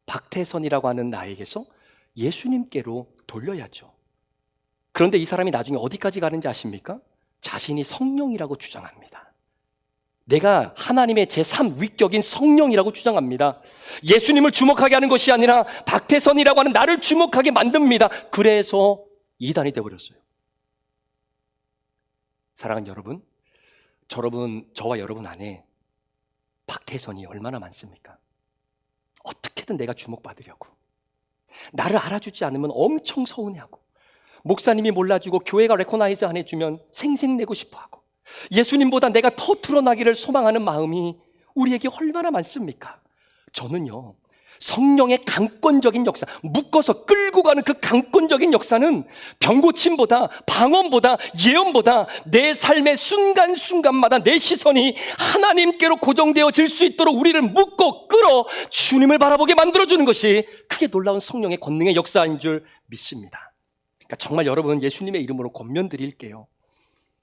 박태선이라고 하는 나에게서 예수님께로 돌려야죠. 그런데 이 사람이 나중에 어디까지 가는지 아십니까? 자신이 성령이라고 주장합니다. 내가 하나님의 제3위격인 성령이라고 주장합니다. 예수님을 주목하게 하는 것이 아니라 박태선이라고 하는 나를 주목하게 만듭니다. 그래서 이단이 되어버렸어요. 사랑하는 여러분, 저와 여러분 안에 박태선이 얼마나 많습니까? 어떻게든 내가 주목받으려고, 나를 알아주지 않으면 엄청 서운해하고, 목사님이 몰라주고 교회가 레코나이즈 안 해주면 생색내고 싶어하고, 예수님보다 내가 더 드러나기를 소망하는 마음이 우리에게 얼마나 많습니까? 저는요, 성령의 강권적인 역사, 묶어서 끌고 가는 그 강권적인 역사는 병고침보다, 방언보다, 예언보다 내 삶의 순간순간마다 내 시선이 하나님께로 고정되어질 수 있도록 우리를 묶고 끌어 주님을 바라보게 만들어주는 것이, 그게 놀라운 성령의 권능의 역사인 줄 믿습니다. 그러니까 정말 여러분, 예수님의 이름으로 권면드릴게요.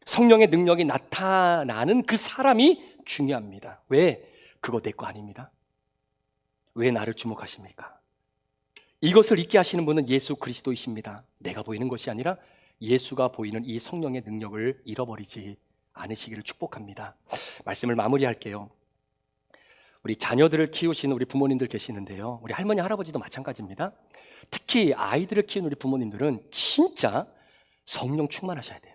성령의 능력이 나타나는 그 사람이 중요합니다. 왜? 그거 내 거 아닙니다. 왜 나를 주목하십니까? 이것을 잊게 하시는 분은 예수 그리스도이십니다. 내가 보이는 것이 아니라 예수가 보이는 이 성령의 능력을 잃어버리지 않으시기를 축복합니다. 말씀을 마무리할게요. 우리 자녀들을 키우시는 우리 부모님들 계시는데요, 우리 할머니 할아버지도 마찬가지입니다. 특히 아이들을 키우는 우리 부모님들은 진짜 성령 충만하셔야 돼요.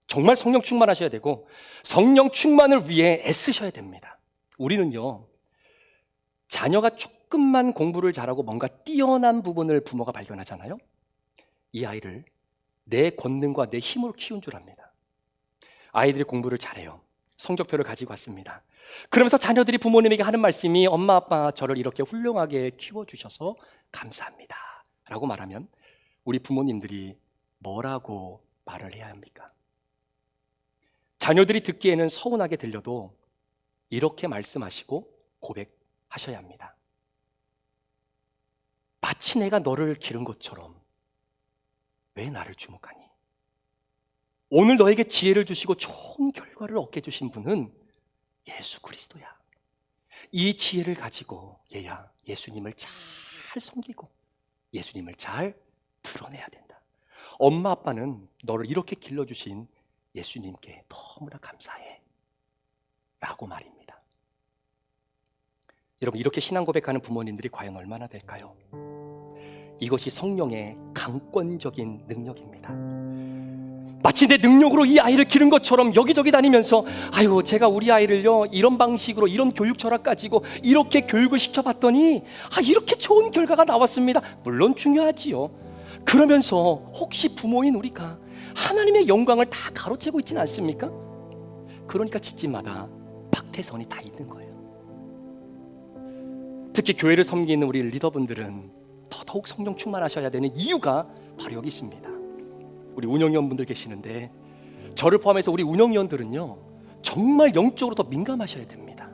정말 성령 충만하셔야 되고 성령 충만을 위해 애쓰셔야 됩니다. 우리는요, 자녀가 조금만 공부를 잘하고 뭔가 뛰어난 부분을 부모가 발견하잖아요. 이 아이를 내 권능과 내 힘으로 키운 줄 압니다. 아이들이 공부를 잘해요. 성적표를 가지고 왔습니다. 그러면서 자녀들이 부모님에게 하는 말씀이 엄마 아빠 저를 이렇게 훌륭하게 키워주셔서 감사합니다 라고 말하면 우리 부모님들이 뭐라고 말을 해야 합니까? 자녀들이 듣기에는 서운하게 들려도 이렇게 말씀하시고 고백하셔야 합니다. 마치 내가 너를 기른 것처럼 왜 나를 주목하니? 오늘 너에게 지혜를 주시고 좋은 결과를 얻게 해주신 분은 예수 그리스도야. 이 지혜를 가지고 얘야 예수님을 잘 섬기고 예수님을 잘 드러내야 된다. 엄마 아빠는 너를 이렇게 길러주신 예수님께 너무나 감사해 라고 말입니다. 여러분, 이렇게 신앙 고백하는 부모님들이 과연 얼마나 될까요? 이것이 성령의 강권적인 능력입니다. 마치 내 능력으로 이 아이를 기른 것처럼 여기저기 다니면서 아유 제가 우리 아이를요 이런 방식으로 이런 교육 철학 가지고 이렇게 교육을 시켜봤더니 이렇게 좋은 결과가 나왔습니다. 물론 중요하지요. 그러면서 혹시 부모인 우리가 하나님의 영광을 다 가로채고 있지는 않습니까? 그러니까 집집마다 박태선이 다 있는 거예요. 특히 교회를 섬기는 우리 리더분들은 더더욱 성령 충만하셔야 되는 이유가 바로 여기 있습니다. 우리 운영위원분들 계시는데 저를 포함해서 우리 운영위원들은요 정말 영적으로 더 민감하셔야 됩니다.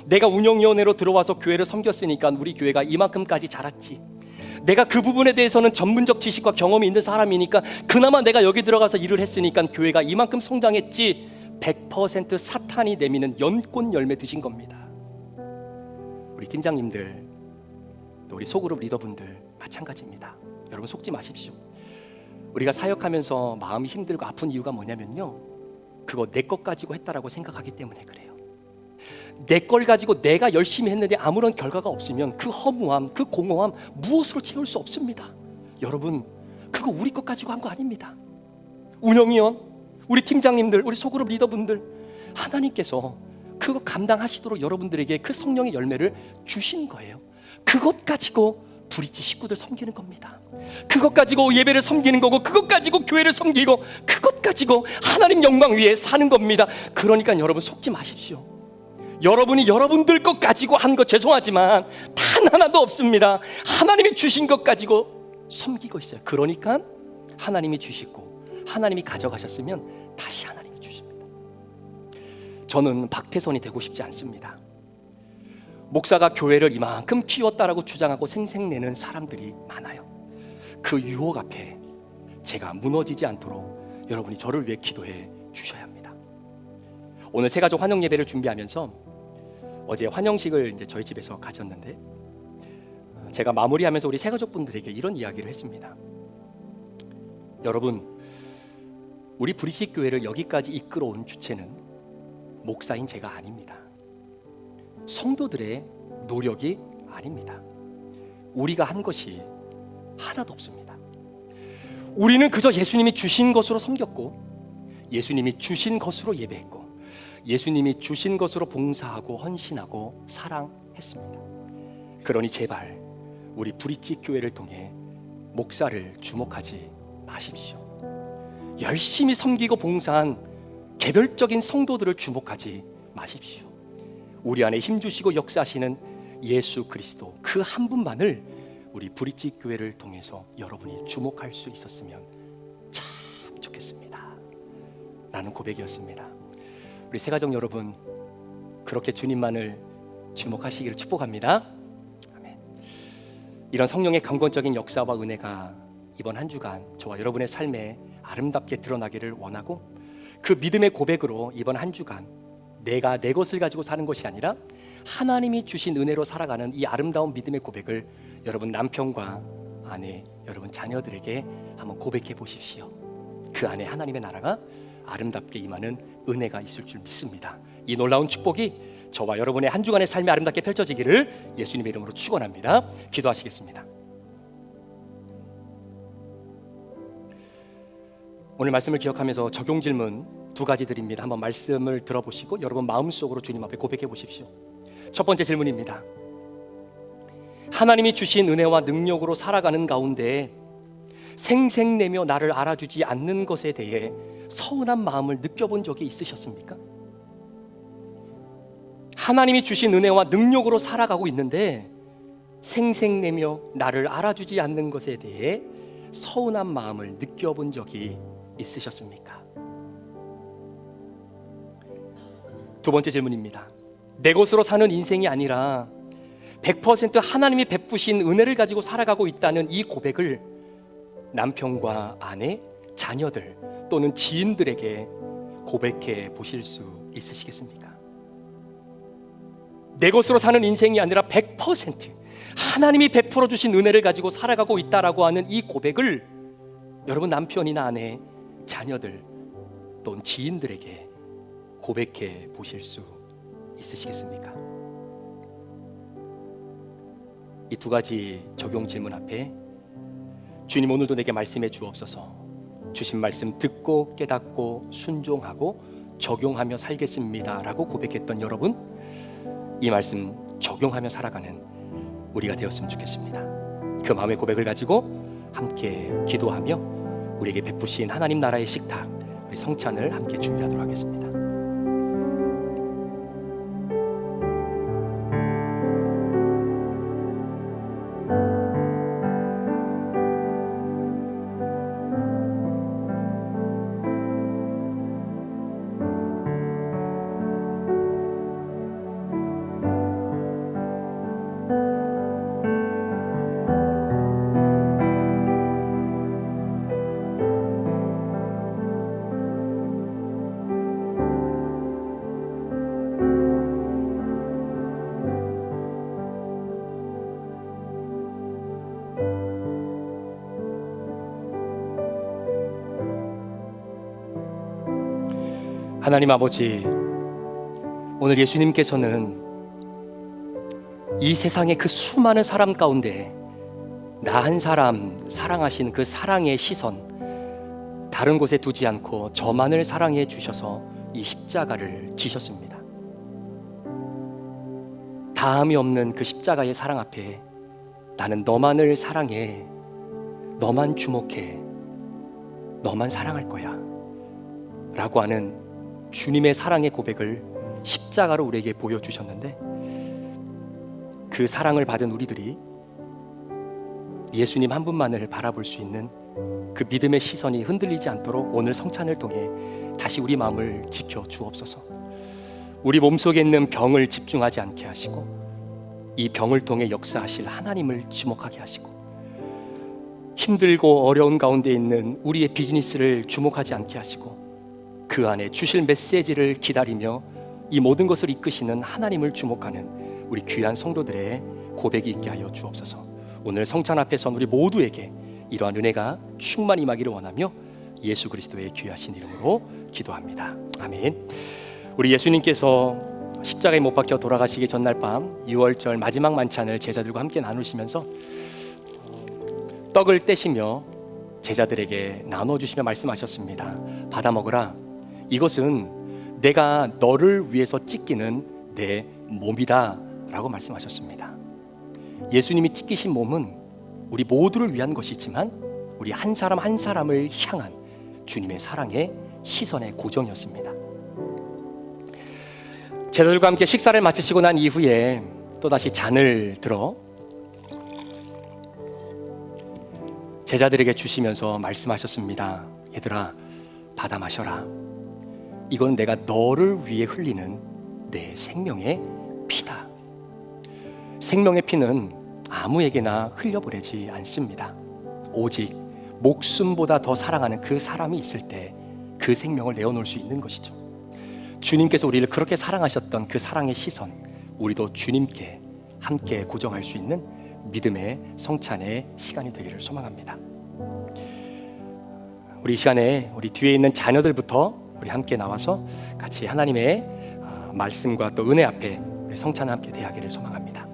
내가 운영위원회로 들어와서 교회를 섬겼으니까 우리 교회가 이만큼까지 자랐지, 내가 그 부분에 대해서는 전문적 지식과 경험이 있는 사람이니까 그나마 내가 여기 들어가서 일을 했으니까 교회가 이만큼 성장했지, 100% 사탄이 내미는 연꽃 열매 드신 겁니다. 우리 팀장님들 또 우리 소그룹 리더분들 마찬가지입니다. 여러분 속지 마십시오. 우리가 사역하면서 마음이 힘들고 아픈 이유가 뭐냐면요, 그거 내 것 가지고 했다라고 생각하기 때문에 그래요. 내 걸 가지고 내가 열심히 했는데 아무런 결과가 없으면 그 허무함, 그 공허함 무엇으로 채울 수 없습니다. 여러분, 그거 우리 것 가지고 한 거 아닙니다. 운영위원, 우리 팀장님들, 우리 소그룹 리더분들, 하나님께서 그거 감당하시도록 여러분들에게 그 성령의 열매를 주신 거예요. 그것 가지고 브릿지 식구들 섬기는 겁니다. 그것 가지고 예배를 섬기는 거고, 그것 가지고 교회를 섬기고, 그것 가지고 하나님 영광 위에 사는 겁니다. 그러니까 여러분 속지 마십시오. 여러분이 여러분들 것 가지고 한 거 죄송하지만 단 하나도 없습니다. 하나님이 주신 것 가지고 섬기고 있어요. 그러니까 하나님이 주시고 하나님이 가져가셨으면 다시 하나님이 주십니다. 저는 박태선이 되고 싶지 않습니다. 목사가 교회를 이만큼 키웠다라고 주장하고 생색내는 사람들이 많아요. 그 유혹 앞에 제가 무너지지 않도록 여러분이 저를 위해 기도해 주셔야 합니다. 오늘 새가족 환영 예배를 준비하면서 어제 환영식을 이제 저희 집에서 가졌는데 제가 마무리하면서 우리 새가족분들에게 이런 이야기를 했습니다. 여러분, 우리 브릿지 교회를 여기까지 이끌어온 주체는 목사인 제가 아닙니다. 성도들의 노력이 아닙니다. 우리가 한 것이 하나도 없습니다. 우리는 그저 예수님이 주신 것으로 섬겼고, 예수님이 주신 것으로 예배했고, 예수님이 주신 것으로 봉사하고 헌신하고 사랑했습니다. 그러니 제발 우리 브릿지 교회를 통해 목사를 주목하지 마십시오. 열심히 섬기고 봉사한 개별적인 성도들을 주목하지 마십시오. 우리 안에 힘주시고 역사하시는 예수 그리스도 그 한 분만을 우리 브릿지 교회를 통해서 여러분이 주목할 수 있었으면 참 좋겠습니다 라는 고백이었습니다. 우리 새가족 여러분, 그렇게 주님만을 주목하시기를 축복합니다. 아멘. 이런 성령의 강권적인 역사와 은혜가 이번 한 주간 저와 여러분의 삶에 아름답게 드러나기를 원하고, 그 믿음의 고백으로 이번 한 주간 내가 내 것을 가지고 사는 것이 아니라 하나님이 주신 은혜로 살아가는 이 아름다운 믿음의 고백을 여러분 남편과 아내, 여러분 자녀들에게 한번 고백해 보십시오. 그 안에 하나님의 나라가 아름답게 임하는 은혜가 있을 줄 믿습니다. 이 놀라운 축복이 저와 여러분의 한 주간의 삶이 아름답게 펼쳐지기를 예수님의 이름으로 축원합니다. 기도하시겠습니다. 오늘 말씀을 기억하면서 적용 질문 2가지 드립니다. 한번 말씀을 들어보시고 여러분 마음속으로 주님 앞에 고백해 보십시오. 첫 번째 질문입니다. 하나님이 주신 은혜와 능력으로 살아가는 가운데 생색내며 나를 알아주지 않는 것에 대해 서운한 마음을 느껴본 적이 있으셨습니까? 하나님이 주신 은혜와 능력으로 살아가고 있는데 생색내며 나를 알아주지 않는 것에 대해 서운한 마음을 느껴본 적이 있으셨습니까? 두 번째 질문입니다. 내 것으로 사는 인생이 아니라 100% 하나님이 베푸신 은혜를 가지고 살아가고 있다는 이 고백을 남편과 아내, 자녀들 또는 지인들에게 고백해 보실 수 있으시겠습니까? 내 것으로 사는 인생이 아니라 100% 하나님이 베풀어 주신 은혜를 가지고 살아가고 있다라고 하는 이 고백을 여러분 남편이나 아내, 자녀들 또는 지인들에게 고백해 보실 수 있으시겠습니까? 이 두 가지 적용 질문 앞에 주님 오늘도 내게 말씀해 주옵소서. 주신 말씀 듣고 깨닫고 순종하고 적용하며 살겠습니다 라고 고백했던 여러분, 이 말씀 적용하며 살아가는 우리가 되었으면 좋겠습니다. 그 마음의 고백을 가지고 함께 기도하며 우리에게 베푸신 하나님 나라의 식탁, 우리 성찬을 함께 준비하도록 하겠습니다. 하나님 아버지, 오늘 예수님께서는 이 세상의 그 수많은 사람 가운데 나 한 사람 사랑하신 그 사랑의 시선 다른 곳에 두지 않고 저만을 사랑해 주셔서 이 십자가를 지셨습니다. 다함이 없는 그 십자가의 사랑 앞에 나는 너만을 사랑해, 너만 주목해, 너만 사랑할 거야 라고 하는 주님의 사랑의 고백을 십자가로 우리에게 보여주셨는데, 그 사랑을 받은 우리들이 예수님 한 분만을 바라볼 수 있는 그 믿음의 시선이 흔들리지 않도록 오늘 성찬을 통해 다시 우리 마음을 지켜 주옵소서. 우리 몸속에 있는 병을 집중하지 않게 하시고 이 병을 통해 역사하실 하나님을 주목하게 하시고, 힘들고 어려운 가운데 있는 우리의 비즈니스를 주목하지 않게 하시고 그 안에 주실 메시지를 기다리며 이 모든 것을 이끄시는 하나님을 주목하는 우리 귀한 성도들의 고백이 있게 하여 주옵소서. 오늘 성찬 앞에 선 우리 모두에게 이러한 은혜가 충만히 임하기를 원하며 예수 그리스도의 귀하신 이름으로 기도합니다. 아멘. 우리 예수님께서 십자가에 못 박혀 돌아가시기 전날 밤 유월절 마지막 만찬을 제자들과 함께 나누시면서 떡을 떼시며 제자들에게 나눠주시며 말씀하셨습니다. 받아 먹으라. 이것은 내가 너를 위해서 찢기는 내 몸이다 라고 말씀하셨습니다. 예수님이 찢기신 몸은 우리 모두를 위한 것이지만 우리 한 사람 한 사람을 향한 주님의 사랑의 시선의 고정이었습니다. 제자들과 함께 식사를 마치시고 난 이후에 또다시 잔을 들어 제자들에게 주시면서 말씀하셨습니다. 얘들아, 받아 마셔라. 이건 내가 너를 위해 흘리는 내 생명의 피다. 생명의 피는 아무에게나 흘려보내지 않습니다. 오직 목숨보다 더 사랑하는 그 사람이 있을 때 그 생명을 내어놓을 수 있는 것이죠. 주님께서 우리를 그렇게 사랑하셨던 그 사랑의 시선, 우리도 주님께 함께 고정할 수 있는 믿음의 성찬의 시간이 되기를 소망합니다. 우리 이 시간에 우리 뒤에 있는 자녀들부터 우리 함께 나와서 같이 하나님의 말씀과 또 은혜 앞에 우리 성찬을 함께 대하기를 소망합니다.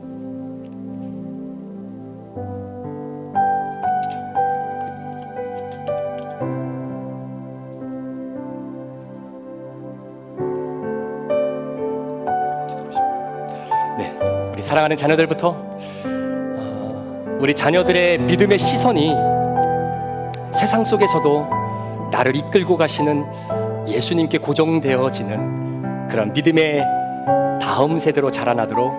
네, 우리 사랑하는 자녀들부터 우리 자녀들의 믿음의 시선이 세상 속에서도 나를 이끌고 가시는 예수님께 고정되어지는 그런 믿음의 다음 세대로 자라나도록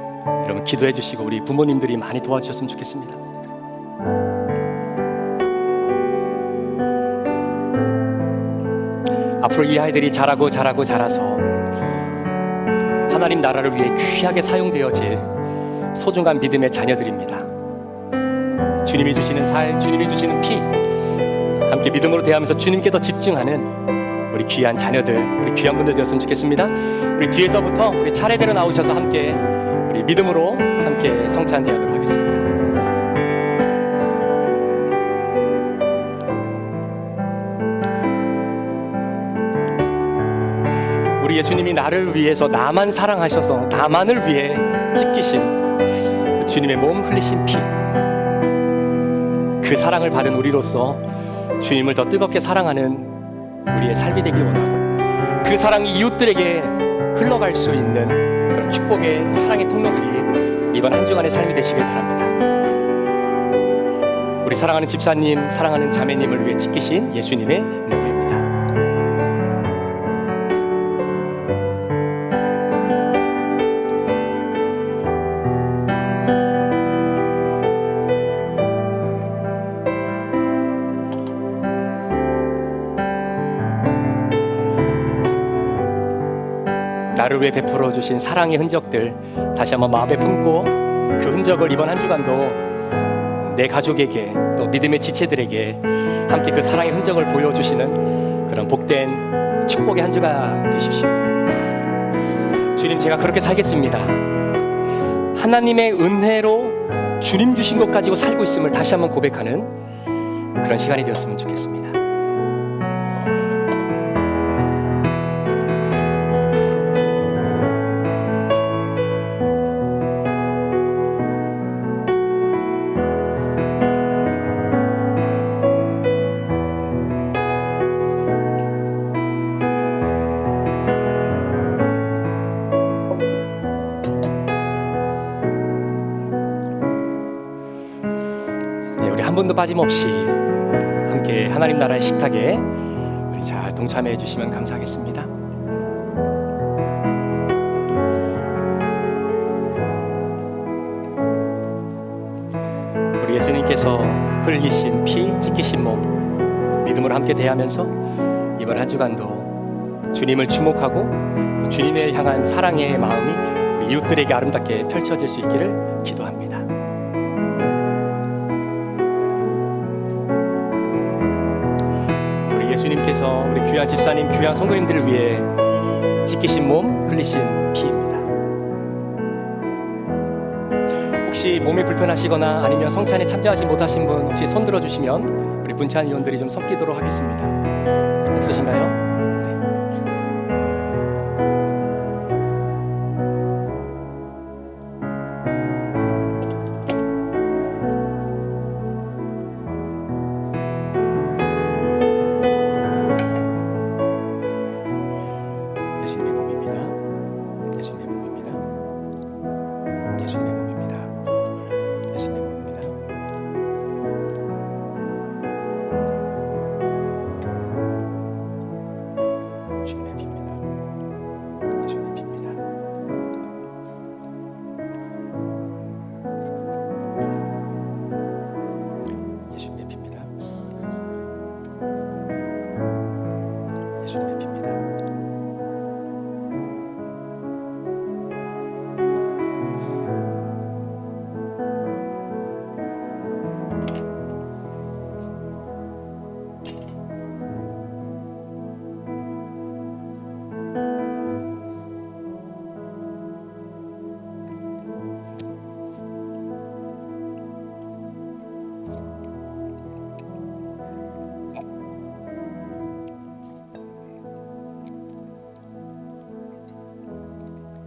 여러분 기도해 주시고 우리 부모님들이 많이 도와주셨으면 좋겠습니다. 앞으로 이 아이들이 자라서 하나님 나라를 위해 귀하게 사용되어질 소중한 믿음의 자녀들입니다. 주님이 주시는 살, 주님이 주시는 피 함께 믿음으로 대하면서 주님께 더 집중하는 우리 귀한 자녀들, 우리 귀한 분들 되었으면 좋겠습니다. 우리 뒤에서부터 우리 차례대로 나오셔서 함께 우리 믿음으로 함께 성찬대하도록 하겠습니다. 우리 예수님이 나를 위해서 나만 사랑하셔서 나만을 위해 찢기신 주님의 몸 흘리신 피, 그 사랑을 받은 우리로서 주님을 더 뜨겁게 사랑하는 우리의 삶이 되길 원하고 그 사랑이 이웃들에게 흘러갈 수 있는 그런 축복의 사랑의 통로들이 이번 한 주간의 삶이 되시길 바랍니다. 우리 사랑하는 집사님, 사랑하는 자매님을 위해 찢기신 예수님의 몸입니다. 나를 위해 베풀어 주신 사랑의 흔적들 다시 한번 마음에 품고 그 흔적을 이번 한 주간도 내 가족에게 또 믿음의 지체들에게 함께 그 사랑의 흔적을 보여주시는 그런 복된 축복의 한 주가 되십시오. 주님, 제가 그렇게 살겠습니다. 하나님의 은혜로 주님 주신 것 가지고 살고 있음을 다시 한번 고백하는 그런 시간이 되었으면 좋겠습니다. 한 분도 빠짐없이 함께 하나님 나라의 식탁에 우리 잘 동참해 주시면 감사하겠습니다. 우리 예수님께서 흘리신 피, 찢기신 몸 믿음으로 함께 대하면서 이번 한 주간도 주님을 주목하고 주님을 향한 사랑의 마음이 우리 이웃들에게 아름답게 펼쳐질 수 있기를 기도합니다. 예수님께서 우리 귀한 집사님, 귀한 성도님들을 위해 찢기신 몸, 흘리신 피입니다. 혹시 몸이 불편하시거나 아니면 성찬에 참여하지 못하신 분 혹시 손 들어주시면 우리 분찬위원들이 좀 섞이도록 하겠습니다. 없으신가요?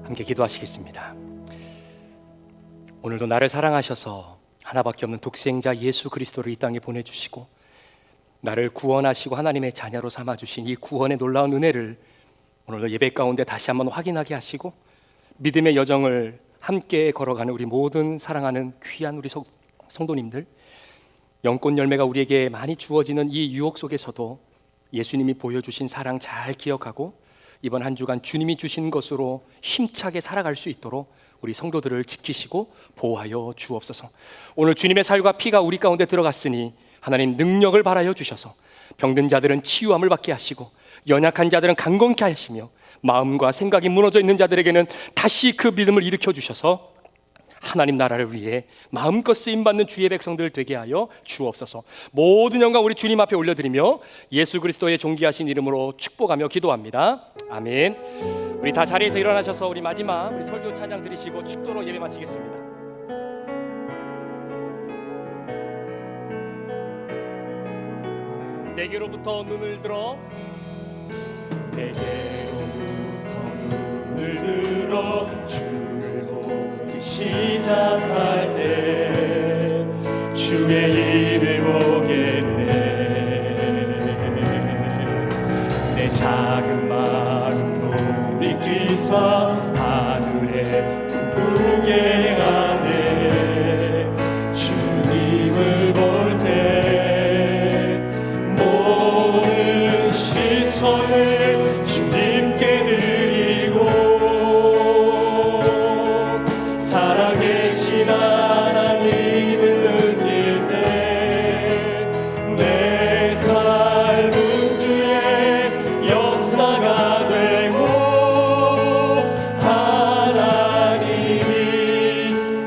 함께 기도하시겠습니다. 오늘도 나를 사랑하셔서 하나밖에 없는 독생자 예수 그리스도를 이 땅에 보내주시고 나를 구원하시고 하나님의 자녀로 삼아주신 이 구원의 놀라운 은혜를 오늘도 예배 가운데 다시 한번 확인하게 하시고 믿음의 여정을 함께 걸어가는 우리 모든 사랑하는 귀한 우리 성도님들, 영권 열매가 우리에게 많이 주어지는 이 유혹 속에서도 예수님이 보여주신 사랑 잘 기억하고 이번 한 주간 주님이 주신 것으로 힘차게 살아갈 수 있도록 우리 성도들을 지키시고 보호하여 주옵소서. 오늘 주님의 살과 피가 우리 가운데 들어갔으니 하나님 능력을 발하여 주셔서 병든 자들은 치유함을 받게 하시고 연약한 자들은 강건케 하시며 마음과 생각이 무너져 있는 자들에게는 다시 그 믿음을 일으켜 주셔서 하나님 나라를 위해 마음껏 쓰임받는 주의 백성들 되게 하여 주옵소서. 모든 영광 우리 주님 앞에 올려드리며 예수 그리스도의 존귀하신 이름으로 축복하며 기도합니다. 아멘. 우리 다 자리에서 일어나셔서 우리 마지막 우리 설교 찬양 드리시고 축도로 예배 마치겠습니다. 내게로부터 눈을 들어 주를 보기 시작할 때 주의 일을 보겠네. 내 작은 마음도 돌이키사 하늘에 꿈꾸게 하네. 주님을 볼 때 모든 시선을 주님께 드리고 살아계신 하나님을 느낄 때 내 삶은 주의 역사가 되고 하나님이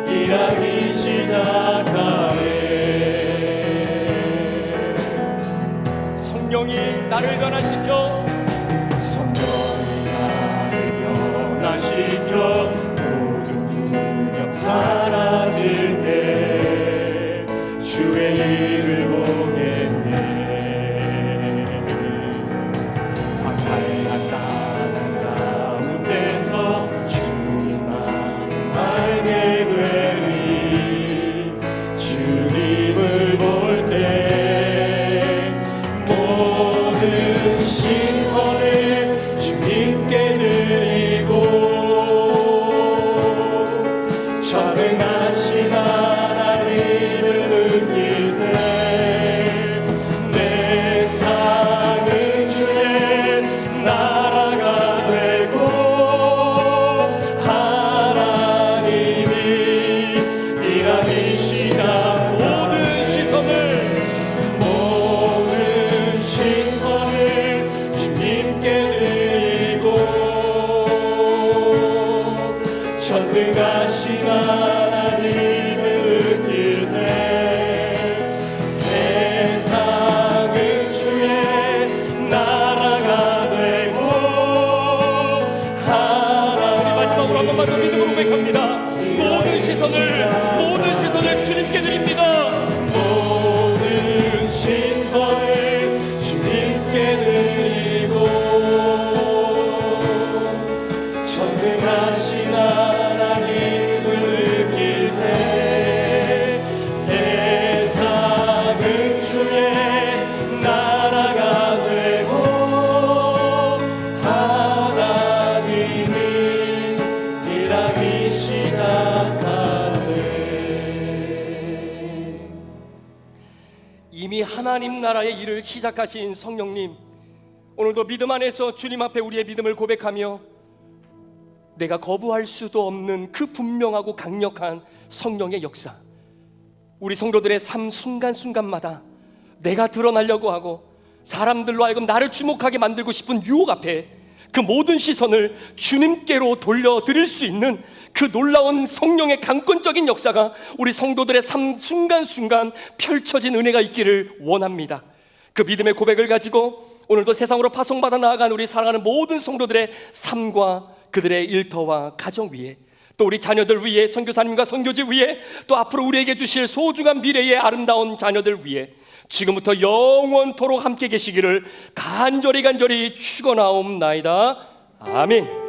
일하기 시작하네. 성령이 나를 변화시켜 사라질 때 주의 일을 보겠네. 박탈한 나는 가운데서 주님만 알게 되리. 주님을 볼 때 모든 시선을 주님께 드리고 전능하신 하나님을 느낄 때 내 삶은 주의 나라가 되고 하나님이 일하기 시작. 모든 시선을 주님께 드리고 전능하신 하나님을 느낄 때 세상은 주의 나라가 되고 하나님. 마지막으로 한 번만 더 믿음으로 고백합니다. 모든 시선을 주님께 드립니다. 모든 시선을 주님께 드리고 전능하신 하나님을 느낄 때 세상은 주의 나라가 되고 하나님이 일하기 시작하네. 이미 하나님 나라의 일을 시작하신 성령님, 오늘도 믿음 안에서 주님 앞에 우리의 믿음을 고백하며 내가 거부할 수도 없는 그 분명하고 강력한 성령의 역사, 우리 성도들의 삶 순간순간마다 내가 드러나려고 하고 사람들로 하여금 나를 주목하게 만들고 싶은 유혹 앞에 그 모든 시선을 주님께로 돌려드릴 수 있는 그 놀라운 성령의 강권적인 역사가 우리 성도들의 삶 순간순간 펼쳐진 은혜가 있기를 원합니다. 그 믿음의 고백을 가지고 오늘도 세상으로 파송받아 나아간 우리 사랑하는 모든 성도들의 삶과 그들의 일터와 가정 위에, 또 우리 자녀들 위에, 선교사님과 선교지 위에, 또 앞으로 우리에게 주실 소중한 미래의 아름다운 자녀들 위에 지금부터 영원토록 함께 계시기를 간절히 축원하옵나이다. 아멘.